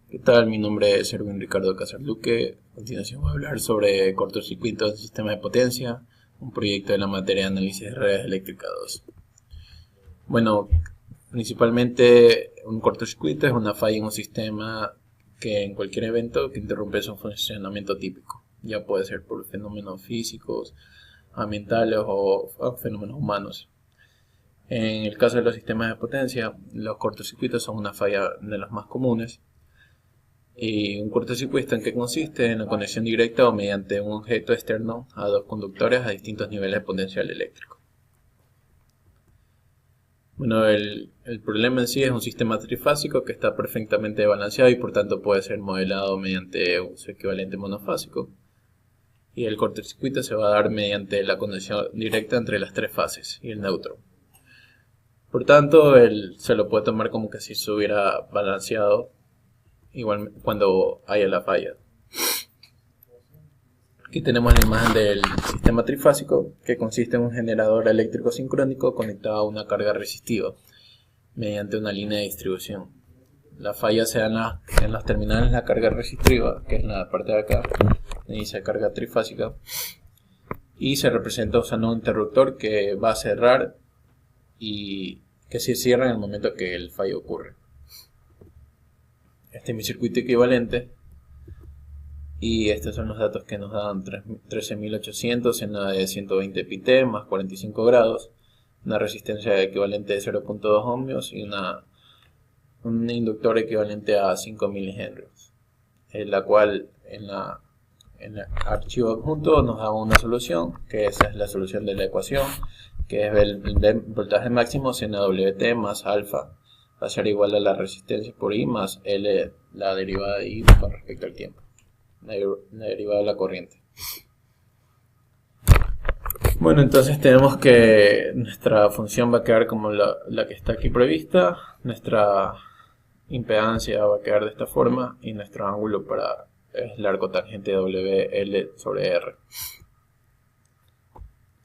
¿Qué tal? Mi nombre es Erwin Ricardo Casarluque. A continuación voy a hablar sobre cortocircuitos de sistemas de potencia, un proyecto de la materia de análisis de redes eléctricas 2. Bueno, principalmente un cortocircuito es una falla en un sistema que en cualquier evento que interrumpe su funcionamiento típico. Ya puede ser por fenómenos físicos, ambientales o fenómenos humanos. En el caso de los sistemas de potencia, los cortocircuitos son una falla de las más comunes. Y un cortocircuito en qué consiste en la conexión directa o mediante un objeto externo a dos conductores a distintos niveles de potencial eléctrico. Bueno, el problema en sí es un sistema trifásico que está perfectamente balanceado y por tanto puede ser modelado mediante su equivalente monofásico. Y el cortocircuito se va a dar mediante la conexión directa entre las tres fases y el neutro. Por tanto, se lo puede tomar como que si se hubiera balanceado igual cuando haya la falla. Aquí tenemos la imagen del sistema trifásico, que consiste en un generador eléctrico sincrónico conectado a una carga resistiva mediante una línea de distribución. La falla se da en las terminales de la carga resistiva, que es la parte de acá, inicia carga trifásica, y se representa usando un interruptor que va a cerrar y que se cierra en el momento que el fallo ocurre. Este es mi circuito equivalente y estos son los datos que nos dan 13.800 en la de 120 pt más 45 grados, una resistencia equivalente de 0.2 ohmios y un inductor equivalente a 5 milihenrios, la cual en el archivo adjunto nos da una solución, que esa es la solución de la ecuación, que es el voltaje máximo CNWT más alfa va a ser igual a la resistencia por I más L, la derivada de I con respecto al tiempo, la derivada de la corriente. Bueno, entonces tenemos que nuestra función va a quedar como la que está aquí prevista, nuestra impedancia va a quedar de esta forma y nuestro ángulo es el arco tangente WL sobre R.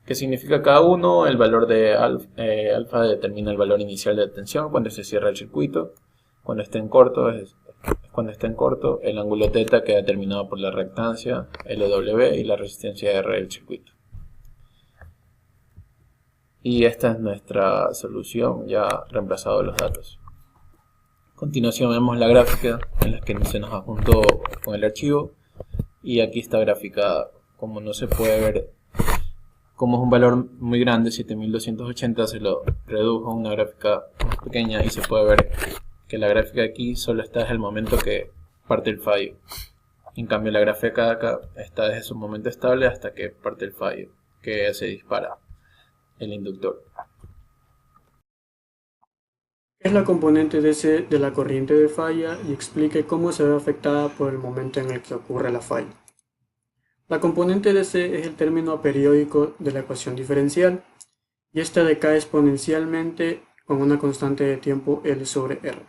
¿Qué significa cada uno? El valor de alfa determina el valor inicial de tensión cuando se cierra el circuito. Cuando esté en corto, el ángulo θ queda determinado por la reactancia LW y la resistencia R del circuito. Y esta es nuestra solución, ya reemplazado los datos. A continuación vemos la gráfica en la que se nos adjuntó con el archivo. Y aquí está graficada. Como no se puede ver, como es un valor muy grande, 7280, se lo redujo a una gráfica más pequeña y se puede ver que la gráfica aquí solo está desde el momento que parte el fallo. En cambio la gráfica de acá está desde su momento estable hasta que parte el fallo, que se dispara el inductor. ¿Qué es la componente DC de la corriente de falla? Y explique cómo se ve afectada por el momento en el que ocurre la falla. La componente DC es el término periódico de la ecuación diferencial y esta decae exponencialmente con una constante de tiempo L sobre R.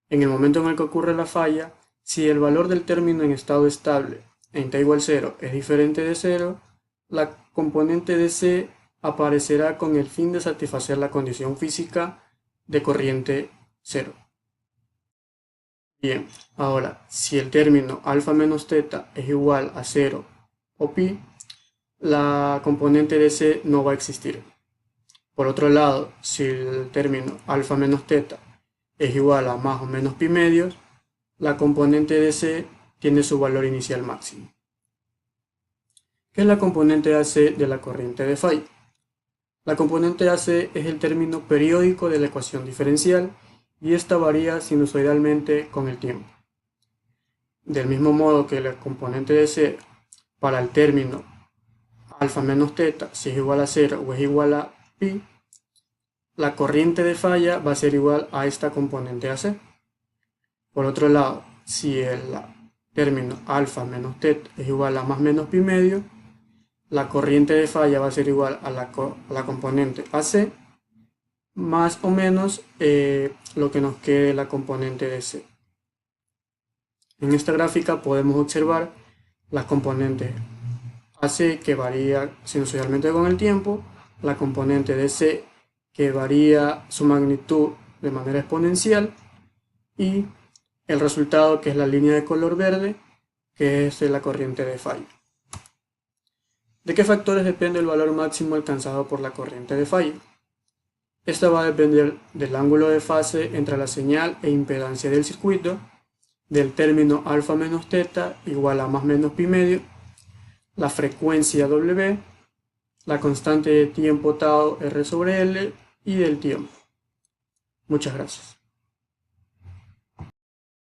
En el momento en el que ocurre la falla, si el valor del término en estado estable en t igual 0 es diferente de 0, la componente DC aparecerá con el fin de satisfacer la condición física de corriente 0. Bien, ahora, si el término alfa menos teta es igual a 0 o pi, la componente DC no va a existir. Por otro lado, si el término alfa menos teta es igual a más o menos pi medios, la componente DC tiene su valor inicial máximo. ¿Qué es la componente AC de la corriente de falla? La componente AC es el término periódico de la ecuación diferencial y esta varía sinusoidalmente con el tiempo. Del mismo modo que la componente DC para el término alfa menos teta, si es igual a 0 o es igual a pi, la corriente de falla va a ser igual a esta componente AC. Por otro lado, si el término alfa menos teta es igual a más menos pi medio, la corriente de falla va a ser igual a la componente AC más o menos lo que nos quede la componente DC. En esta gráfica podemos observar las componentes AC que varía sinusoidalmente con el tiempo, la componente DC que varía su magnitud de manera exponencial y el resultado, que es la línea de color verde, que es la corriente de fallo. ¿De qué factores depende el valor máximo alcanzado por la corriente de fallo? Esta va a depender del ángulo de fase entre la señal e impedancia del circuito, del término alfa menos teta igual a más menos pi medio, la frecuencia W, la constante de tiempo tau R sobre L y del tiempo. Muchas gracias.